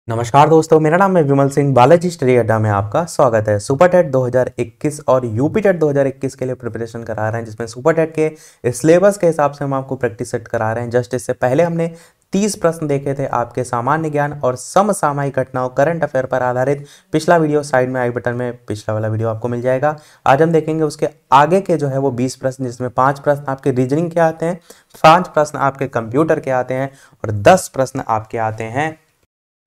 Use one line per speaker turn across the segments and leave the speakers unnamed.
नमस्कार दोस्तों, मेरा नाम है विमल सिंह। बालाजी स्टडी अड्डा में आपका स्वागत है। सुपर टेट 2021 और यूपी टेट 2021 के लिए प्रिपरेशन करा रहे हैं, जिसमें सुपर टेट के सिलेबस के हिसाब से हम आपको प्रैक्टिस सेट करा रहे हैं। जस्ट इससे पहले हमने 30 प्रश्न देखे थे आपके सामान्य ज्ञान और समसामयिक घटनाओं करंट अफेयर पर आधारित। पिछला वीडियो साइड में आई बटन में पिछला वाला वीडियो आपको मिल जाएगा। आज हम देखेंगे उसके आगे के जो है वो 20 प्रश्न, जिसमें 5 प्रश्न आपके रीजनिंग के आते हैं, 5 प्रश्न आपके कंप्यूटर के आते हैं और 10 प्रश्न आपके आते हैं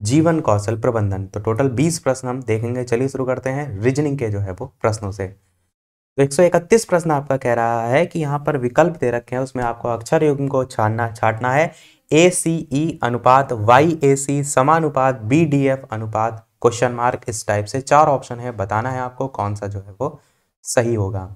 जीवन कौशल प्रबंधन। तो टोटल 20 प्रश्न हम देखेंगे। चलिए शुरू करते हैं रीजनिंग के जो है वो प्रश्नों से। तो 131 प्रश्न आपका कह रहा है कि यहाँ पर विकल्प दे रखे हैं, उसमें आपको अक्षर युग्म को छाटना है। ACE अनुपात, YAC समानुपात, BDF अनुपात, क्वेश्चन मार्क, इस टाइप से 4 ऑप्शन है। बताना है आपको कौन सा जो है वो सही होगा।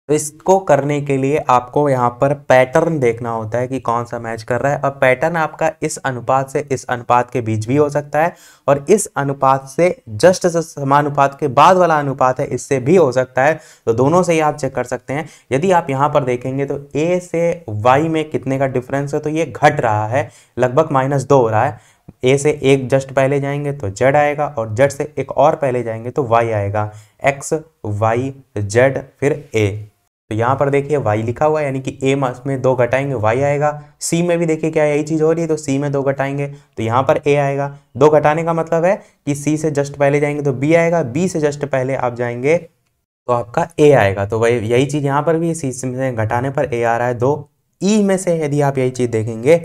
तो इसको करने के लिए आपको यहाँ पर पैटर्न देखना होता है कि कौन सा मैच कर रहा है। और पैटर्न आपका इस अनुपात से इस अनुपात के बीच भी हो सकता है और इस अनुपात से जस्ट समानुपात के बाद वाला अनुपात है, इससे भी हो सकता है। तो दोनों से ही आप चेक कर सकते हैं। यदि आप यहाँ पर देखेंगे तो A से Y में कितने का डिफरेंस है, तो ये घट रहा है, लगभग -2 हो रहा है। A से एक जस्ट पहले जाएंगे तो Z आएगा और Z से एक और पहले जाएंगे तो Y आएगा। X Y Z फिर A। तो यहाँ पर देखिए y लिखा हुआ है, यानी कि a में 2 घटाएंगे y आएगा। c में भी देखिए क्या यही चीज़ हो रही है, तो c में 2 घटाएंगे तो यहाँ पर a आएगा। 2 घटाने का मतलब है कि c से जस्ट पहले जाएंगे तो b आएगा, b से जस्ट पहले आप जाएंगे तो आपका a आएगा। तो वही यही चीज़ यहाँ पर भी c से घटाने पर a आ रहा है 2। e में से यदि आप यही चीज़ देखेंगे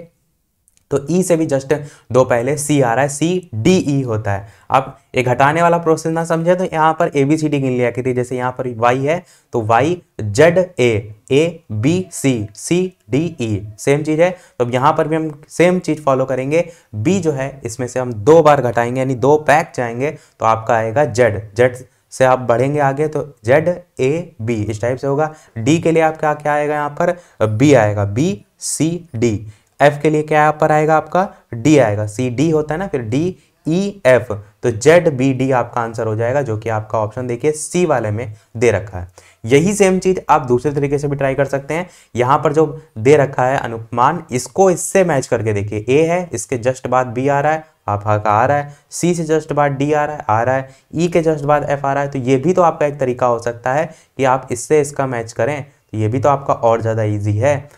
तो E से भी जस्ट 2 पहले C आ रहा है, CDE होता है। अब एक घटाने वाला प्रोसेस ना समझे तो यहाँ पर ABCD गिन लिया करिए। जैसे यहाँ पर Y है तो Y Z A B C C D E same चीज़ है। तो अब यहाँ पर भी हम सेम चीज़ फॉलो करेंगे। B जो है इसमें से हम 2 बार घटाएंगे, यानी 2 पैक जाएंगे तो आपका आएगा Z से आप बढ़ेंगे आगे तो Z A B इस टाइप से होगा। D के लिए आपका क्या आएगा, यहाँ पर B आएगा, B C D। F के लिए क्या यहाँ पर आएगा, आपका D आएगा, CD होता है ना, फिर D E F, तो ZBD आपका आंसर हो जाएगा, जो कि आपका ऑप्शन देखिए C वाले में दे रखा है। यही सेम चीज आप दूसरे तरीके से भी ट्राई कर सकते हैं। यहाँ पर जो दे रखा है अनुमान, इसको इससे मैच करके देखिए। A है, इसके जस्ट बाद B आ रहा है, आपका आ रहा है, C से जस्ट बाद D आ रहा है, E के जस्ट बाद F आ रहा है। तो ये भी तो आपका एक तरीका हो सकता है कि आप इससे इसका मैच करें, तो ये भी तो आपका और ज़्यादा ईजी है।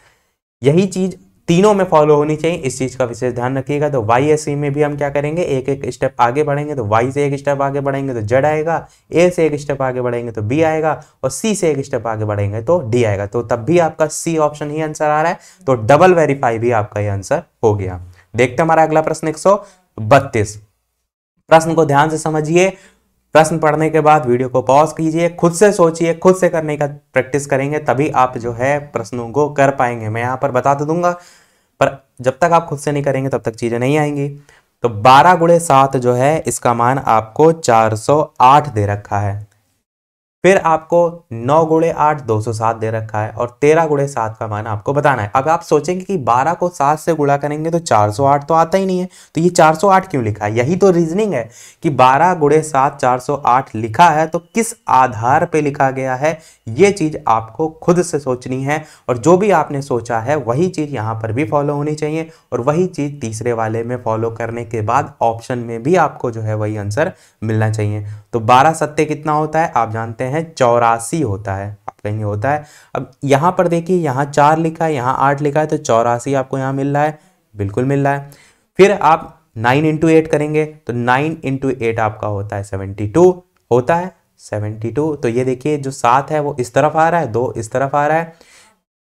यही चीज़ तीनों में फॉलो होनी चाहिए, इस चीज़ का विशेष ध्यान रखिएगा। तो YAC में भी हम क्या करेंगे, एक एक स्टेप आगे बढ़ेंगे तो Y से एक स्टेप आगे बढ़ेंगे तो Z आएगा, A से एक स्टेप आगे बढ़ेंगे तो B आएगा और C से एक स्टेप आगे बढ़ेंगे तो D आएगा। तो तब भी आपका C ऑप्शन ही आंसर आ रहा है, तो डबल वेरीफाई भी आपका ये आंसर हो गया। देखते हैं हमारा अगला प्रश्न 132। प्रश्न को ध्यान से समझिए। प्रश्न पढ़ने के बाद वीडियो को पॉज कीजिए, खुद से सोचिए, खुद से करने का प्रैक्टिस करेंगे तभी आप जो है प्रश्नों को कर पाएंगे। मैं यहाँ पर बता तो दूंगा, पर जब तक आप खुद से नहीं करेंगे तब तक चीजें नहीं आएंगी। तो 12 × 7 जो है इसका मान आपको 408 दे रखा है। फिर आपको 9 × 8 207 दे रखा है और 13 × 7 का मान आपको बताना है। अब आप सोचेंगे कि 12 को 7 से गुणा करेंगे तो 408 तो आता ही नहीं है, तो ये 408 क्यों लिखा है। यही तो रीजनिंग है कि 12 × 7 408 लिखा है, तो किस आधार पे लिखा गया है, ये चीज आपको खुद से सोचनी है। और जो भी आपने सोचा है वही चीज यहाँ पर भी फॉलो होनी चाहिए और वही चीज तीसरे वाले में फॉलो करने के बाद ऑप्शन में भी आपको जो है वही आंसर मिलना चाहिए। तो 12 सत्ते कितना होता है, आप जानते हैं 84 होता है। आप कहेंगे होता है, अब यहाँ पर देखिए यहाँ 4 लिखा है, यहाँ 8 लिखा है, तो 84 आपको यहाँ मिल रहा है, बिल्कुल मिल रहा है। फिर आप 9 × 8 करेंगे तो 9 × 8 आपका होता है 72 होता है 72। तो ये देखिए जो 7 है वो इस तरफ आ रहा है, 2 इस तरफ आ रहा है।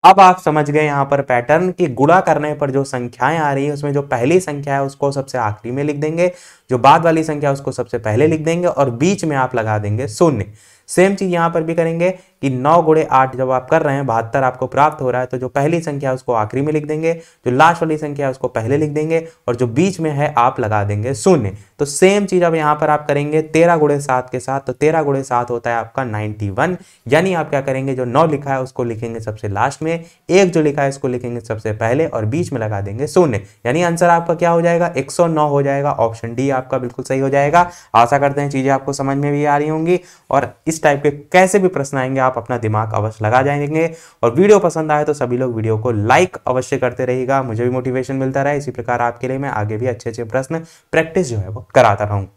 अब आप समझ गए यहाँ पर पैटर्न कि गुणा करने पर जो संख्याएं आ रही है उसमें जो पहली संख्या है उसको सबसे आखिरी में लिख देंगे, जो बाद वाली संख्या उसको सबसे पहले लिख देंगे और बीच में आप लगा देंगे 0। सेम चीज यहाँ पर भी करेंगे कि 9 × 8 जब आप कर रहे हैं 72 आपको प्राप्त हो रहा है, तो जो पहली संख्या है उसको आखिरी में लिख देंगे, जो लास्ट वाली संख्या है उसको पहले लिख देंगे और जो बीच में है आप लगा देंगे 0। तो सेम चीज अब यहाँ पर आप करेंगे 13 × 7 के साथ। तो 13 × 7 होता है आपका 91, यानी आप क्या करेंगे, जो 9 लिखा है उसको लिखेंगे सबसे लास्ट में, 1 जो लिखा है इसको लिखेंगे सबसे पहले और बीच में लगा देंगे 0, यानी आंसर आपका क्या हो जाएगा 109 हो जाएगा। ऑप्शन डी आपका बिल्कुल सही हो जाएगा। आशा करते हैं चीज़ें आपको समझ में भी आ रही होंगी और इस टाइप के कैसे भी प्रश्न आएंगे आप अपना दिमाग अवश्य लगा जाएंगे। और वीडियो पसंद आए तो सभी लोग वीडियो को लाइक अवश्य करते रहिएगा, मुझे भी मोटिवेशन मिलता रहे। इसी प्रकार आपके लिए मैं आगे भी अच्छे अच्छे प्रश्न प्रैक्टिस जो है वो कराता रहूँ।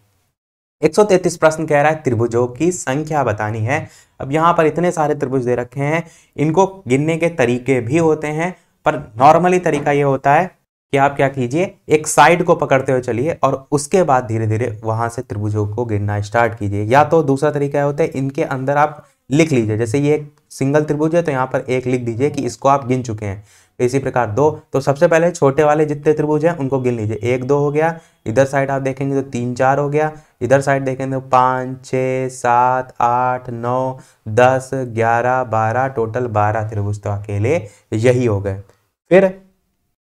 133 प्रश्न कह रहा है त्रिभुजों की संख्या बतानी है। अब यहाँ पर इतने सारे त्रिभुज दे रखे हैं, इनको गिनने के तरीके भी होते हैं, पर नॉर्मली तरीका ये होता है कि आप क्या कीजिए, एक साइड को पकड़ते हुए चलिए और उसके बाद धीरे धीरे वहां से त्रिभुजों को गिनना स्टार्ट कीजिए। या तो दूसरा तरीका होता है, इनके अंदर आप लिख लीजिए, जैसे ये एक सिंगल त्रिभुज है तो यहाँ पर एक लिख दीजिए कि इसको आप गिन चुके हैं। इसी प्रकार दो, तो सबसे पहले छोटे वाले जितने त्रिभुज हैं उनको गिन लीजिए, 1 2 हो गया, इधर साइड आप देखेंगे तो 3 4 हो गया, इधर साइड देखेंगे तो 5 6 7 8 9 10 11 12, टोटल 12 त्रिभुज तो अकेले यही हो गए।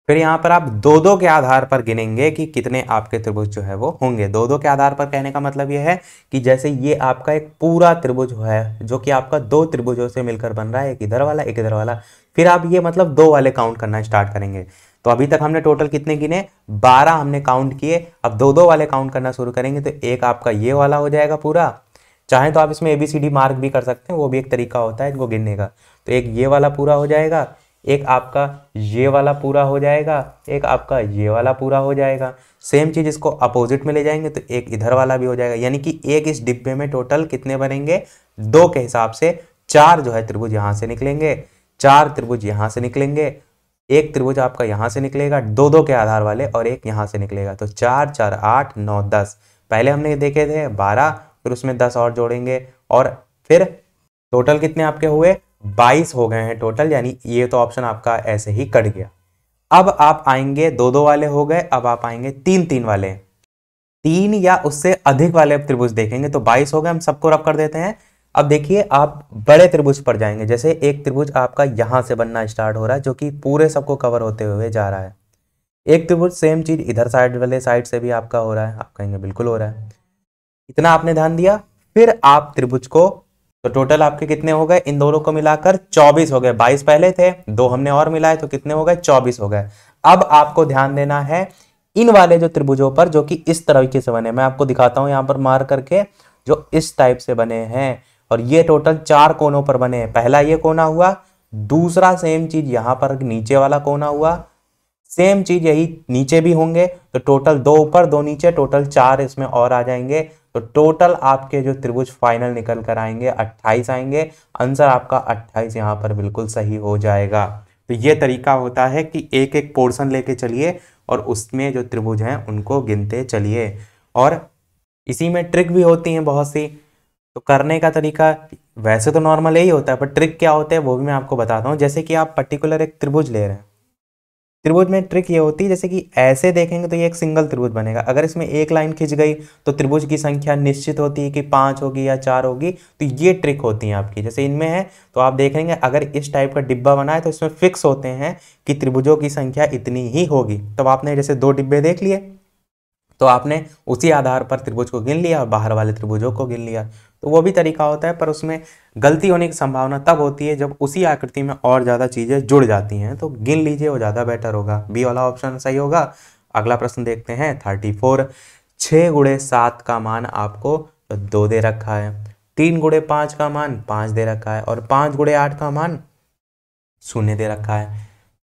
फिर यहाँ पर आप दो दो के आधार पर गिनेंगे कि कितने आपके त्रिभुज जो है वो होंगे। दो दो के आधार पर कहने का मतलब ये है कि जैसे ये आपका एक पूरा त्रिभुज है जो कि आपका दो त्रिभुजों से मिलकर बन रहा है, एक इधर वाला एक इधर वाला, फिर आप ये मतलब दो वाले काउंट करना स्टार्ट करेंगे। तो अभी तक हमने टोटल कितने गिने, 12 हमने काउंट किए। अब दो दो वाले काउंट करना शुरू करेंगे तो एक आपका ये वाला हो जाएगा पूरा। चाहे तो आप इसमें ABCD मार्क भी कर सकते हैं, वो भी एक तरीका होता है इनको गिनने का। तो एक ये वाला पूरा हो जाएगा, एक आपका ये वाला पूरा हो जाएगा, एक आपका ये वाला पूरा हो जाएगा। सेम चीज इसको अपोजिट में ले जाएंगे तो एक इधर वाला भी हो जाएगा। यानी कि एक इस डिब्बे में टोटल कितने बनेंगे, 2 के हिसाब से 4 जो है त्रिभुज यहाँ से निकलेंगे, 4 त्रिभुज यहाँ से निकलेंगे, एक त्रिभुज आपका यहाँ से निकलेगा दो दो के आधार वाले, और एक यहाँ से निकलेगा। तो 4 4 8 9 10, पहले हमने देखे थे 12, फिर उसमें 10 और जोड़ेंगे और फिर टोटल कितने आपके हुए, 22 हो गए हैं टोटल। यानी ये तो ऑप्शन आपका ऐसे ही कट गया। अब आप आएंगे, दो दो वाले हो गए, अब आप आएंगे तीन तीन वाले, 3 या उससे अधिक वाले त्रिभुज देखेंगे तो 22 हो गए। हम सबको रब कर देते हैं। अब देखिए आप बड़े त्रिभुज पर जाएंगे, जैसे एक त्रिभुज आपका यहां से बनना स्टार्ट हो रहा है जो कि पूरे सबको कवर होते हुए जा रहा है। एक त्रिभुज सेम चीज इधर साइड वाले साइड से भी आपका हो रहा है, आप कहेंगे बिल्कुल हो रहा है। इतना आपने ध्यान दिया। फिर आप त्रिभुज को, तो टोटल आपके कितने हो गए, इन दोनों को मिलाकर 24 हो गए। 22 पहले थे, 2 हमने और मिलाए तो कितने हो गए, 24 हो गए। अब आपको ध्यान देना है इन वाले जो त्रिभुजों पर जो कि इस तरीके से बने, मैं आपको दिखाता हूं यहां पर मार करके, जो इस टाइप से बने हैं और ये टोटल 4 कोनों पर बने हैं। पहला ये कोना हुआ, दूसरा सेम चीज यहां पर नीचे वाला कोना हुआ, सेम चीज यही नीचे भी होंगे। तो टोटल 2 ऊपर 2 नीचे, टोटल 4 इसमें और आ जाएंगे। तो टोटल आपके जो त्रिभुज फाइनल निकल कर आएंगे 28 आएंगे। आंसर आपका 28 यहाँ पर बिल्कुल सही हो जाएगा। तो ये तरीका होता है कि एक एक पोर्शन लेके चलिए और उसमें जो त्रिभुज हैं उनको गिनते चलिए। और इसी में ट्रिक भी होती हैं बहुत सी। तो करने का तरीका वैसे तो नॉर्मल यही होता है, पर ट्रिक क्या होता है वो भी मैं आपको बताता हूँ। जैसे कि आप पर्टिकुलर एक त्रिभुज ले रहे हैं, त्रिभुज में ट्रिक ये होती है जैसे कि ऐसे देखेंगे तो ये एक सिंगल त्रिभुज बनेगा। अगर इसमें एक लाइन खिंच गई तो त्रिभुज की संख्या निश्चित होती है कि 5 होगी या 4 होगी। तो ये ट्रिक होती है आपकी। जैसे इनमें है तो आप देखेंगे अगर इस टाइप का डिब्बा बना है तो इसमें फिक्स होते हैं कि त्रिभुजों की संख्या इतनी ही होगी। तब आपने जैसे 2 डिब्बे देख लिए तो आपने उसी आधार पर त्रिभुज को गिन लिया और बाहर वाले त्रिभुजों को गिन लिया। तो वो भी तरीका होता है, पर उसमें गलती होने की संभावना तब होती है जब उसी आकृति में और ज़्यादा चीज़ें जुड़ जाती हैं। तो गिन लीजिए, वो ज़्यादा बेटर होगा। बी वाला ऑप्शन सही होगा। अगला प्रश्न देखते हैं 34। 6 गुणे 7 का मान आपको 2 दे रखा है, 3 गुणे 5 का मान 5 दे रखा है और 5 गुणे 8 का मान 0 दे रखा है।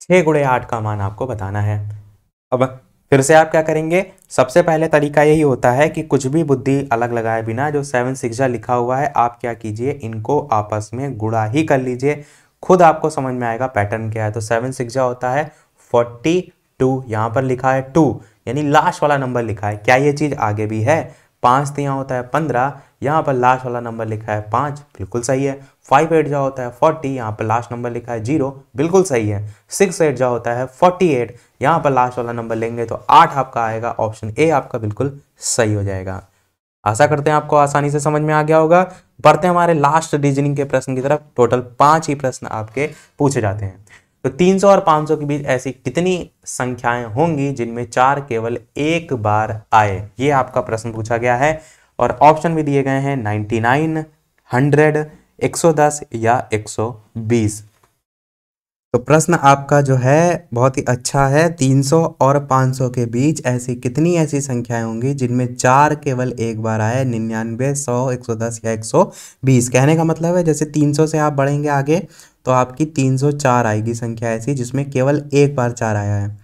6 गुणे 8 का मान आपको बताना है। अब फिर से आप क्या करेंगे, सबसे पहले तरीका यही होता है कि कुछ भी बुद्धि अलग लगाए बिना जो 7 6 लिखा हुआ है आप क्या कीजिए, इनको आपस में गुणा ही कर लीजिए। खुद आपको समझ में आएगा पैटर्न क्या है। तो 7 6 होता है 42, यहाँ पर लिखा है 2 यानी लास्ट वाला नंबर लिखा है। क्या ये चीज आगे भी है? 5 तो यहाँ होता है 15, यहाँ पर लास्ट वाला नंबर लिखा है 5, बिल्कुल सही है। 5 8 जा होता है 40, यहाँ पर लास्ट नंबर लिखा है 0, बिल्कुल सही है। 6 8 जा होता है 48, यहाँ पर लास्ट वाला नंबर लेंगे तो 8 आपका आएगा। ऑप्शन ए आपका बिल्कुल सही हो जाएगा। आशा करते हैं आपको आसानी से समझ में आ गया होगा। बढ़ते हैं हमारे लास्ट रीजनिंग के प्रश्न की तरफ। टोटल 5 ही प्रश्न आपके पूछे जाते हैं। तो 300 और 500 के बीच ऐसी कितनी संख्याएं होंगी जिनमें 4 केवल एक बार आए? ये आपका प्रश्न पूछा गया है और ऑप्शन भी दिए गए हैं 99, 100, 110 या 120। तो प्रश्न आपका जो है बहुत ही अच्छा है। 300 और 500 के बीच ऐसी कितनी ऐसी संख्याएं होंगी जिनमें 4 केवल एक बार आए? 99, 100, 110 या 120। कहने का मतलब है जैसे 300 से आप बढ़ेंगे आगे तो आपकी 304 आएगी संख्या ऐसी जिसमें केवल एक बार 4 आया है।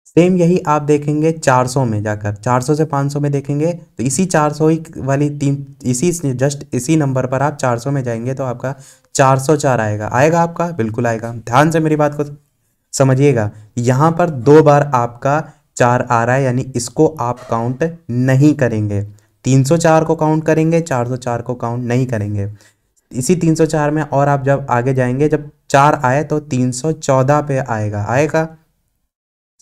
सेम यही आप देखेंगे 400 में जाकर, 400 से 500 में देखेंगे तो इसी 400 ही वाली इसी नंबर पर आप 400 में जाएंगे तो आपका 404 आएगा। आएगा आपका? बिल्कुल आएगा। ध्यान से मेरी बात को समझिएगा। यहाँ पर 2 बार आपका 4 आ रहा है यानी इसको आप काउंट नहीं करेंगे। 304 को काउंट करेंगे, 404 को काउंट नहीं करेंगे। इसी 304 में और आप जब आगे जाएंगे, जब 4 आए तो 314 पे आएगा।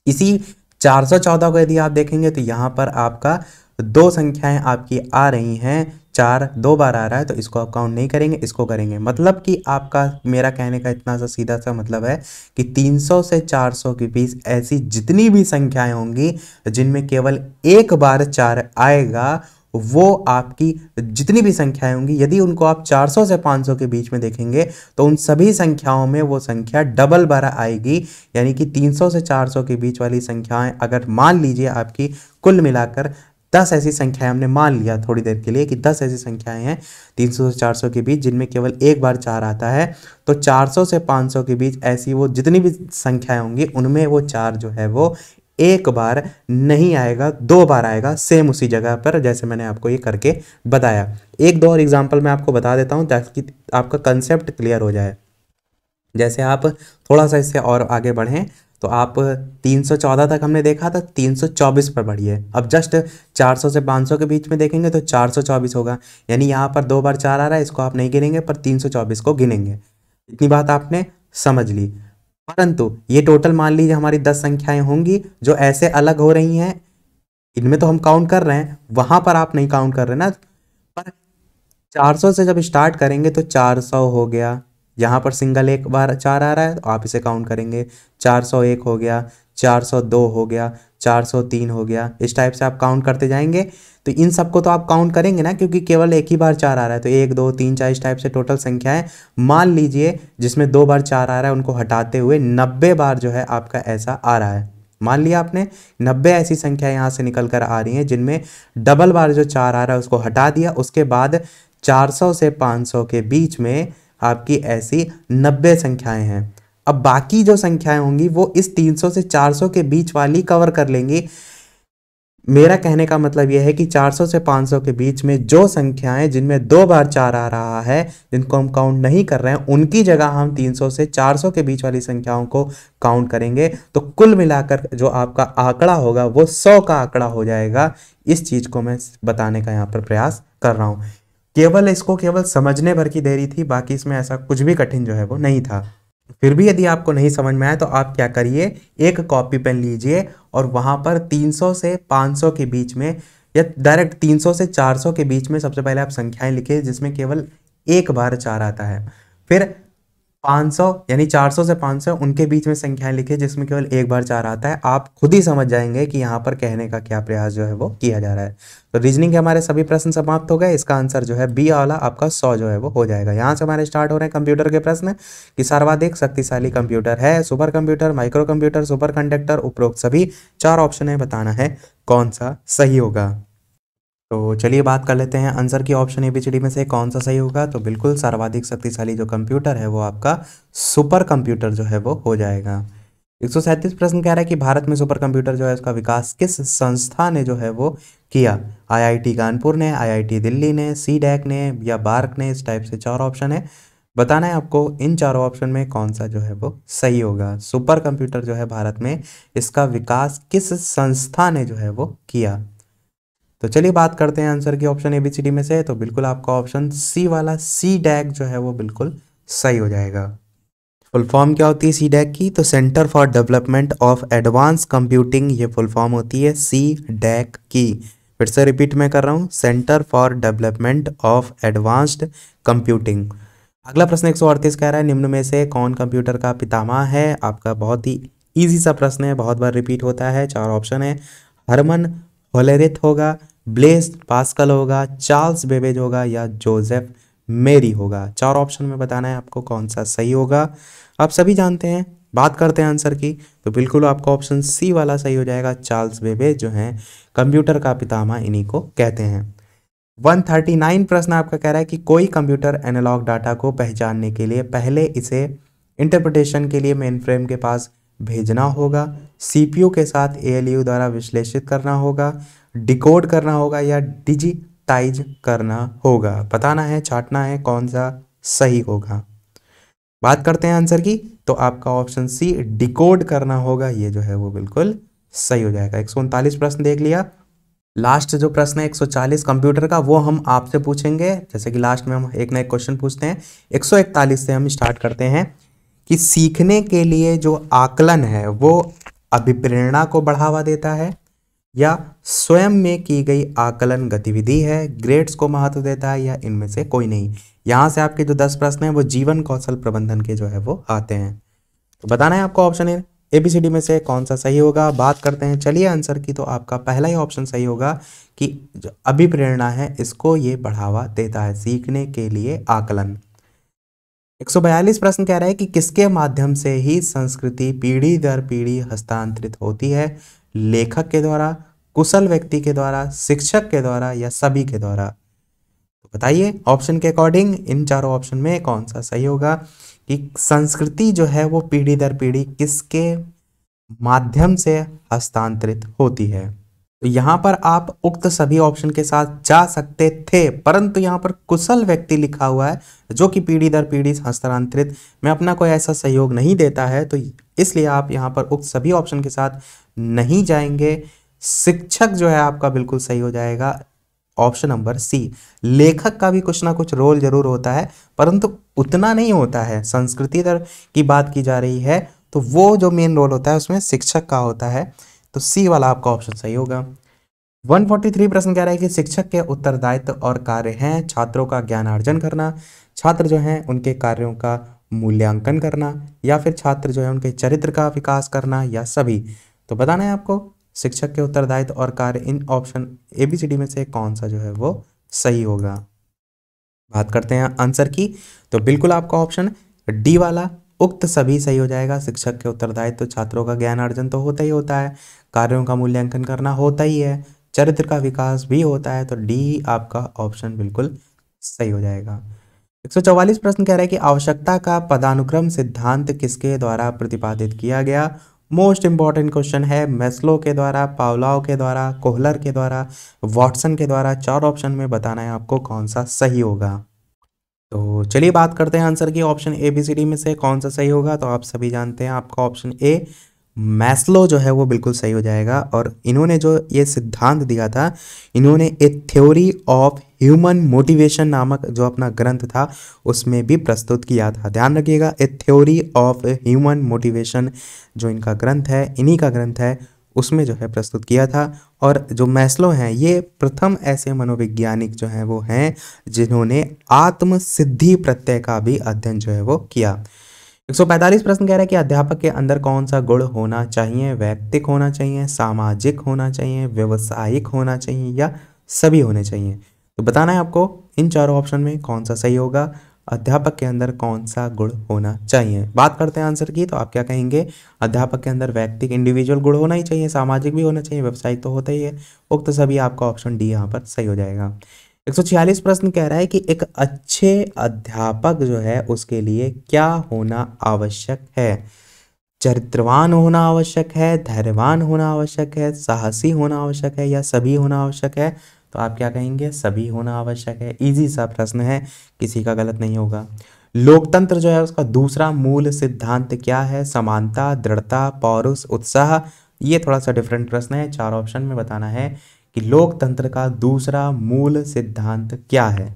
इसी 414 को यदि आप देखेंगे तो यहाँ पर आपका 2 संख्याएं आपकी आ रही हैं, 4 2 बार आ रहा है तो इसको आप काउंट नहीं करेंगे, इसको करेंगे। मतलब कि आपका, मेरा कहने का इतना सा सीधा सा मतलब है कि 300 से 400 के बीच ऐसी जितनी भी संख्याएं होंगी जिनमें केवल एक बार 4 आएगा, वो आपकी जितनी भी संख्याएं होंगी यदि उनको आप 400 से 500 के बीच में देखेंगे तो उन सभी संख्याओं में वो संख्या डबल बार आएगी। यानी कि 300 से 400 के बीच वाली संख्याएं, अगर मान लीजिए आपकी कुल मिलाकर 10 ऐसी संख्याएं, हमने मान लिया थोड़ी देर के लिए कि 10 ऐसी संख्याएं हैं 300 से 400 के बीच जिनमें केवल एक बार 4 आता है, तो 400 से 500 के बीच ऐसी वो जितनी भी संख्याएं होंगी उनमें वो 4 जो है वो एक बार नहीं आएगा, 2 बार आएगा, सेम उसी जगह पर जैसे मैंने आपको ये करके बताया। एक दो और एग्जांपल मैं आपको बता देता हूँ ताकि आपका कंसेप्ट क्लियर हो जाए। जैसे आप थोड़ा सा इससे और आगे बढ़ें तो आप 314 तक हमने देखा था, 324 पर बढ़िए। अब जस्ट 400 से 500 के बीच में देखेंगे तो 424 होगा। यानी यहाँ पर 2 बार 4 आ रहा है, इसको आप नहीं गिनेंगे पर 324 को गिनेंगे। इतनी बात आपने समझ ली। परंतु ये टोटल मान लीजिए हमारी 10 संख्याएं होंगी जो ऐसे अलग हो रही हैं, इनमें तो हम काउंट कर रहे हैं, वहां पर आप नहीं काउंट कर रहे ना। पर 400 से जब स्टार्ट करेंगे तो 400 हो गया, यहाँ पर सिंगल एक बार 4 आ रहा है तो आप इसे काउंट करेंगे। 401 हो गया, 402 हो गया, 403 हो गया, इस टाइप से आप काउंट करते जाएंगे। तो इन सबको तो आप काउंट करेंगे ना, क्योंकि केवल एक ही बार 4 आ रहा है। तो 1 2 3 4 इस टाइप से टोटल संख्याएं मान लीजिए जिसमें 2 बार 4 आ रहा है उनको हटाते हुए 90 बार जो है आपका ऐसा आ रहा है। मान लिया आपने 90 ऐसी संख्या यहाँ से निकल कर आ रही हैं जिनमें डबल बार जो 4 आ रहा है उसको हटा दिया। उसके बाद 400 से 500 के बीच में आपकी ऐसी 90 संख्याएं हैं। अब बाकी जो संख्याएं होंगी वो इस 300 से 400 के बीच वाली कवर कर लेंगी। मेरा कहने का मतलब यह है कि 400 से 500 के बीच में जो संख्याएं जिनमें 2 बार 4 आ रहा है, जिनको हम काउंट नहीं कर रहे हैं, उनकी जगह हम 300 से 400 के बीच वाली संख्याओं को काउंट करेंगे। तो कुल मिलाकर जो आपका आंकड़ा होगा वो 100 का आंकड़ा हो जाएगा। इस चीज को मैं बताने का यहाँ पर प्रयास कर रहा हूँ। केवल इसको केवल समझने भर की देरी थी, बाकी इसमें ऐसा कुछ भी कठिन जो है वो नहीं था। फिर भी यदि आपको नहीं समझ में आए तो आप क्या करिए, एक कॉपी पेन लीजिए और वहां पर 300 से 500 के बीच में या डायरेक्ट 300 से 400 के बीच में सबसे पहले आप संख्याएं लिखिए जिसमें केवल एक बार 4 आता है। फिर 500 यानी 400 से 500 उनके बीच में संख्याएं लिखिए जिसमें केवल एक बार 4 आता है। आप खुद ही समझ जाएंगे कि यहाँ पर कहने का क्या प्रयास जो है वो किया जा रहा है। तो रीजनिंग के हमारे सभी प्रश्न समाप्त हो गए। इसका आंसर जो है बी वाला आपका 100 जो है वो हो जाएगा। यहाँ से हमारे स्टार्ट हो रहे हैं कंप्यूटर के प्रश्न कि सर्वाधिक शक्तिशाली कंप्यूटर है super computer, micro computer, super conductor. उपरोक्त सभी 4 ऑप्शन है, बताना है कौन सा सही होगा। तो चलिए बात कर लेते हैं आंसर की। ऑप्शन एबीसीडी में से कौन सा सही होगा? तो बिल्कुल सर्वाधिक शक्तिशाली जो कंप्यूटर है वो आपका सुपर कंप्यूटर जो है वो हो जाएगा। 137 प्रश्न कह रहा है कि भारत में सुपर कंप्यूटर जो है उसका विकास किस संस्था ने जो है वो किया? आईआईटी कानपुर ने, आईआईटी दिल्ली ने, सीडैक ने या बार्क ने। इस टाइप से 4 ऑप्शन है, बताना है आपको इन चारों ऑप्शन में कौन सा जो है वो सही होगा। सुपर कंप्यूटर जो है भारत में, इसका विकास किस संस्था ने जो है वो किया? तो चलिए बात करते हैं आंसर की ऑप्शन एबीसीडी में से। तो बिल्कुल आपका ऑप्शन सी वाला सीडैक जो है वो बिल्कुल सही हो जाएगा। फुल फॉर्म क्या होती है सीडैक की? तो centre for development of advance computing, ये फुल फॉर्म होती है सीडैक की। फिर से रिपीट मैं कर रहा हूँ, centre for development of advanced computing. अगला प्रश्न 138 कह रहा है निम्न में से कौन कंप्यूटर का पितामह है? आपका बहुत ही ईजी सा प्रश्न है, बहुत बार रिपीट होता है। 4 ऑप्शन है, हरमन होलेरिथ होगा, ब्लेज पास्कल होगा, चार्ल्स बेबेज होगा या जोसेफ मेरी होगा। 4 ऑप्शन में बताना है आपको कौन सा सही होगा। आप सभी जानते हैं बात करते हैं आंसर की, तो बिल्कुल आपका ऑप्शन सी वाला सही हो जाएगा। चार्ल्स बेबेज जो हैं कंप्यूटर का पितामह इन्हीं को कहते हैं। 139 प्रश्न आपका कह रहा है कि कोई कंप्यूटर एनालॉग डाटा को पहचानने के लिए पहले इसे इंटरप्रिटेशन के लिए मेन फ्रेम के पास भेजना होगा, सीपीयू के साथ एएलयू द्वारा विश्लेषित करना होगा, डिकोड करना होगा या डिजिटाइज करना होगा। बताना है, छांटना है कौन सा सही होगा। बात करते हैं आंसर की, तो आपका ऑप्शन सी डिकोड करना होगा, ये जो है वो बिल्कुल सही हो जाएगा। 139 प्रश्न देख लिया। लास्ट जो प्रश्न है 140 कंप्यूटर का, वो हम आपसे पूछेंगे। जैसे कि लास्ट में हम एक ना एक क्वेश्चन पूछते हैं। 141 से हम स्टार्ट करते हैं कि सीखने के लिए जो आकलन है वो अभिप्रेरणा को बढ़ावा देता है या स्वयं में की गई आकलन गतिविधि है, ग्रेड्स को महत्व देता है या इनमें से कोई नहीं। यहाँ से आपके जो 10 प्रश्न हैं वो जीवन कौशल प्रबंधन के जो है वो आते हैं। तो बताना है आपको ऑप्शन है ABCD में से कौन सा सही होगा। बात करते हैं चलिए आंसर की, तो आपका पहला ही ऑप्शन सही होगा कि जो अभिप्रेरणा है इसको ये बढ़ावा देता है, सीखने के लिए आकलन। 142 प्रश्न कह रहा है कि किसके माध्यम से ही संस्कृति पीढ़ी दर पीढ़ी हस्तांतरित होती है, लेखक के द्वारा, कुशल व्यक्ति के द्वारा, शिक्षक के द्वारा या सभी के द्वारा। तो बताइए ऑप्शन के अकॉर्डिंग इन चारों ऑप्शन में कौन सा सही होगा कि संस्कृति जो है वो पीढ़ी दर पीढ़ी किसके माध्यम से हस्तांतरित होती है। तो यहाँ पर आप उक्त सभी ऑप्शन के साथ जा सकते थे, परंतु यहाँ पर कुशल व्यक्ति लिखा हुआ है जो कि पीढ़ी दर पीढ़ी हस्तांतरित में अपना कोई ऐसा सहयोग नहीं देता है, तो इसलिए आप यहाँ पर उक्त सभी ऑप्शन के साथ नहीं जाएंगे। शिक्षक जो है आपका बिल्कुल सही हो जाएगा, ऑप्शन नंबर सी। लेखक का भी कुछ ना कुछ रोल जरूर होता है, परंतु उतना नहीं होता है। संस्कृति दर की बात की जा रही है तो वो जो मेन रोल होता है उसमें शिक्षक का होता है, तो सी वाला आपका ऑप्शन सही होगा। 143 प्रश्न कह रहा है कि शिक्षक के उत्तरदायित्व और कार्य हैं छात्रों का ज्ञानार्जन करना, छात्र जो हैं उनके कार्यों का मूल्यांकन करना या फिर छात्र जो है उनके चरित्र का विकास करना या सभी। तो बताना है आपको शिक्षक के उत्तरदायित्व और कार्य इन ऑप्शन ABCD में से कौन सा जो है वो सही होगा। बात करते हैं आंसर की, तो बिल्कुल आपका ऑप्शन डी वाला उक्त सभी सही हो जाएगा। शिक्षक के उत्तरदायित्व तो छात्रों का ज्ञान अर्जन तो होता ही होता है, कार्यों का मूल्यांकन करना होता ही है, चरित्र का विकास भी होता है, तो डी आपका ऑप्शन बिल्कुल सही हो जाएगा। 144 प्रश्न कह रहा है कि आवश्यकता का पदानुक्रम सिद्धांत किसके द्वारा प्रतिपादित किया गया। मोस्ट इंपॉर्टेंट क्वेश्चन है, मैस्लो के द्वारा, पावलोव के द्वारा, कोहलर के द्वारा, वॉटसन के द्वारा। चार ऑप्शन में बताना है आपको कौन सा सही होगा। तो चलिए बात करते हैं आंसर की, ऑप्शन ABCD में से कौन सा सही होगा। तो आप सभी जानते हैं आपका ऑप्शन ए मैस्लो जो है वो बिल्कुल सही हो जाएगा। और इन्होंने जो ये सिद्धांत दिया था, इन्होंने ए थ्योरी ऑफ ह्यूमन मोटिवेशन नामक जो अपना ग्रंथ था उसमें भी प्रस्तुत किया था। ध्यान रखिएगा, ए थ्योरी ऑफ ह्यूमन मोटिवेशन जो इनका ग्रंथ है, इन्हीं का ग्रंथ है, उसमें जो है प्रस्तुत किया था। और जो मैस्लो हैं ये प्रथम ऐसे मनोवैज्ञानिक जो हैं वो हैं जिन्होंने आत्म सिद्धि प्रत्यय का भी अध्ययन जो है वो किया। 145 प्रश्न कह रहा है कि अध्यापक के अंदर कौन सा गुण होना चाहिए, वैयक्तिक होना चाहिए, सामाजिक होना चाहिए, व्यवसायिक होना चाहिए या सभी होने चाहिए। तो बताना है आपको इन चारों ऑप्शन में कौन सा सही होगा, अध्यापक के अंदर कौन सा गुण होना चाहिए। बात करते हैं आंसर की, तो आप क्या कहेंगे, अध्यापक के अंदर वैयक्तिक इंडिविजुअल गुण होना ही चाहिए, सामाजिक भी होना चाहिए, व्यवसायिक तो होता ही है। उक्त सभी आपका ऑप्शन डी यहाँ पर सही हो जाएगा। 146 प्रश्न कह रहा है कि एक अच्छे अध्यापक जो है उसके लिए क्या होना आवश्यक है। चरित्रवान होना आवश्यक है, धैर्यवान होना आवश्यक है, साहसी होना आवश्यक है या सभी होना आवश्यक है। तो आप क्या कहेंगे, सभी होना आवश्यक है। इजी सा प्रश्न है, किसी का गलत नहीं होगा। लोकतंत्र जो है उसका दूसरा मूल सिद्धांत क्या है, समानता, दृढ़ता, पौरुष, उत्साह। ये थोड़ा सा डिफरेंट प्रश्न है, चार ऑप्शन में बताना है कि लोकतंत्र का दूसरा मूल सिद्धांत क्या है।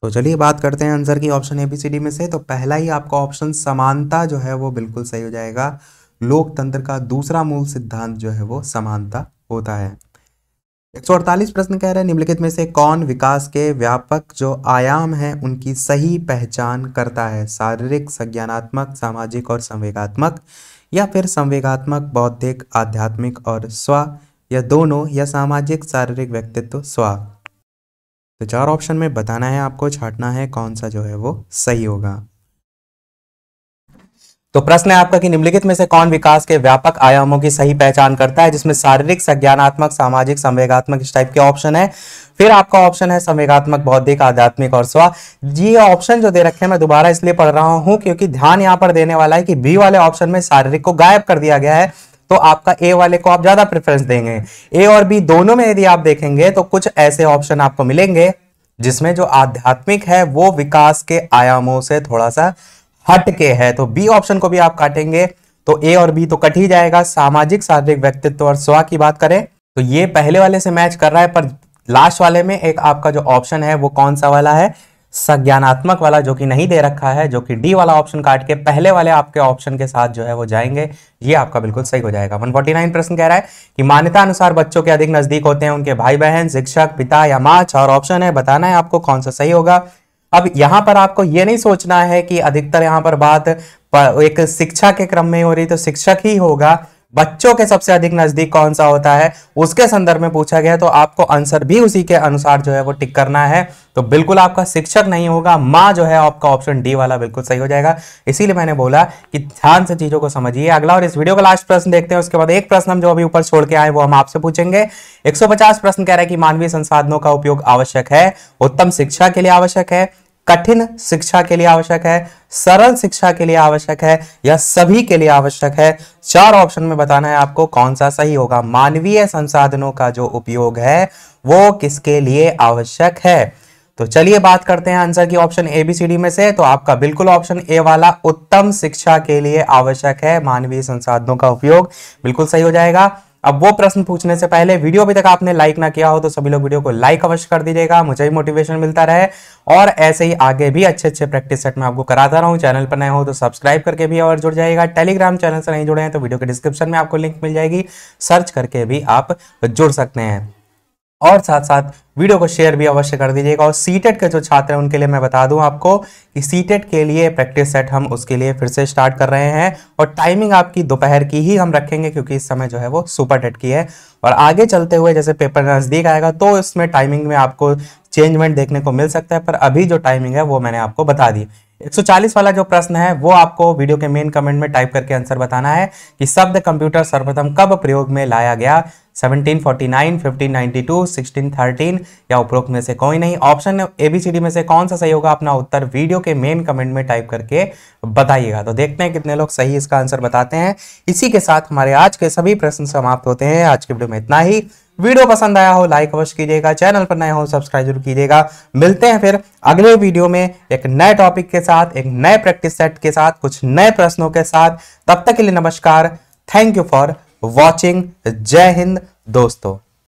तो चलिए बात करते हैं आंसर की, ऑप्शन ABCD में से। तो पहला ही आपका ऑप्शन समानता जो है वो बिल्कुल सही हो जाएगा। लोकतंत्र का दूसरा मूल सिद्धांत जो है वो समानता होता है। 148 प्रश्न कह रहे हैं निम्नलिखित में से कौन विकास के व्यापक जो आयाम हैं उनकी सही पहचान करता है, शारीरिक, संज्ञानात्मक, सामाजिक और संवेगात्मक या फिर संवेगात्मक, बौद्धिक, आध्यात्मिक और स्व या दोनों या सामाजिक, शारीरिक, व्यक्तित्व, स्व। तो चार ऑप्शन में बताना है आपको, छांटना है कौन सा जो है वो सही होगा। तो प्रश्न है आपका कि निम्नलिखित में से कौन विकास के व्यापक आयामों की सही पहचान करता है, जिसमें शारीरिक, संज्ञानात्मक, सामाजिक, संवेगात्मक, इस टाइप के ऑप्शन है। फिर आपका ऑप्शन है संवेगात्मक, बौद्धिक, आध्यात्मिक और स्व। ये ऑप्शन जो दे रखे हैं मैं दोबारा इसलिए पढ़ रहा हूं क्योंकि ध्यान यहां पर देने वाला है कि बी वाले ऑप्शन में शारीरिक को गायब कर दिया गया है, तो आपका ए वाले को आप ज्यादा प्रेफरेंस देंगे। ए और बी दोनों में यदि आप देखेंगे तो कुछ ऐसे ऑप्शन आपको मिलेंगे जिसमें जो आध्यात्मिक है वो विकास के आयामों से थोड़ा सा हट के है, तो बी ऑप्शन को भी आप काटेंगे तो ए और बी तो कट ही जाएगा। सामाजिक, शारीरिक, व्यक्तित्व और स्व की बात करें तो ये पहले वाले से मैच कर रहा है, पर लास्ट वाले में एक आपका जो ऑप्शन है वो कौन सा वाला है, संज्ञानात्मक वाला, जो कि नहीं दे रखा है, जो कि डी वाला ऑप्शन काट के पहले वाले आपके ऑप्शन के साथ जो है वो जाएंगे। ये आपका बिल्कुल सही हो जाएगा। 149 प्रश्न कह रहा है कि मान्यता अनुसार बच्चों के अधिक नजदीक होते हैं उनके भाई बहन, शिक्षक, पिता या माँ। 4 ऑप्शन है, बताना है आपको कौन सा सही होगा। अब यहां पर आपको ये नहीं सोचना है कि अधिकतर यहां पर बात एक शिक्षा के क्रम में हो रही तो शिक्षक ही होगा। बच्चों के सबसे अधिक नजदीक कौन सा होता है उसके संदर्भ में पूछा गया, तो आपको आंसर भी उसी के अनुसार जो है वो टिक करना है। तो बिल्कुल आपका शिक्षक नहीं होगा, माँ जो है आपका ऑप्शन डी वाला बिल्कुल सही हो जाएगा। इसीलिए मैंने बोला कि ध्यान से चीजों को समझिए। अगला और इस वीडियो का लास्ट प्रश्न देखते हैं, उसके बाद एक प्रश्न हम जो अभी ऊपर छोड़ के आए वो हम आपसे पूछेंगे। 150 प्रश्न कह रहा है कि मानवीय संसाधनों का उपयोग आवश्यक है, उत्तम शिक्षा के लिए आवश्यक है, कठिन शिक्षा के लिए आवश्यक है, सरल शिक्षा के लिए आवश्यक है, या सभी के लिए आवश्यक है। 4 ऑप्शन में बताना है आपको कौन सा सही होगा। मानवीय संसाधनों का जो उपयोग है वो किसके लिए आवश्यक है। तो चलिए बात करते हैं आंसर की option A B C D में से। तो आपका बिल्कुल ऑप्शन ए वाला उत्तम शिक्षा के लिए आवश्यक है मानवीय संसाधनों का उपयोग, बिल्कुल सही हो जाएगा। अब वो प्रश्न पूछने से पहले वीडियो अभी तक आपने लाइक ना किया हो तो सभी लोग वीडियो को लाइक अवश्य कर दीजिएगा, मुझे भी मोटिवेशन मिलता रहे और ऐसे ही आगे भी अच्छे अच्छे प्रैक्टिस सेट में आपको कराता रहूं। चैनल पर नए हो तो सब्सक्राइब करके भी और जुड़ जाइएगा। टेलीग्राम चैनल से नहीं जुड़े हैं तो वीडियो के डिस्क्रिप्शन में आपको लिंक मिल जाएगी, सर्च करके भी आप जुड़ सकते हैं। और साथ साथ वीडियो को शेयर भी अवश्य कर दीजिएगा। और सीटेट के जो छात्र हैं उनके लिए मैं बता दूं आपको कि सीटेट के लिए प्रैक्टिस सेट हम उसके लिए फिर से स्टार्ट कर रहे हैं और टाइमिंग आपकी दोपहर की ही हम रखेंगे क्योंकि इस समय जो है वो सुपर टेट की है। और आगे चलते हुए जैसे पेपर नजदीक आएगा तो इसमें टाइमिंग में आपको चेंजमेंट देखने को मिल सकता है, पर अभी जो टाइमिंग है वो मैंने आपको बता दी। 140 वाला जो प्रश्न है वो आपको वीडियो के मेन कमेंट में टाइप करके आंसर बताना है कि शब्द कंप्यूटर सर्वप्रथम कब प्रयोग में लाया गया, 1749, 1592, 1613 या उपरोक्त में से कोई नहीं। ऑप्शन एबीसीडी में से कौन सा सही होगा, अपना उत्तर वीडियो के मेन कमेंट में टाइप करके बताइएगा। तो देखते हैं कितने लोग सही इसका आंसर बताते हैं। इसी के साथ हमारे आज के सभी प्रश्न समाप्त होते हैं। आज की वीडियो में इतना ही। वीडियो पसंद आया हो लाइक अवश्य कीजिएगा, चैनल पर नए हो सब्सक्राइब जरूर कीजिएगा। मिलते हैं फिर अगले वीडियो में एक नए टॉपिक के साथ, एक नए प्रैक्टिस सेट के साथ, कुछ नए प्रश्नों के साथ। तब तक के लिए नमस्कार, थैंक यू फॉर वॉचिंग। जय हिंद दोस्तों।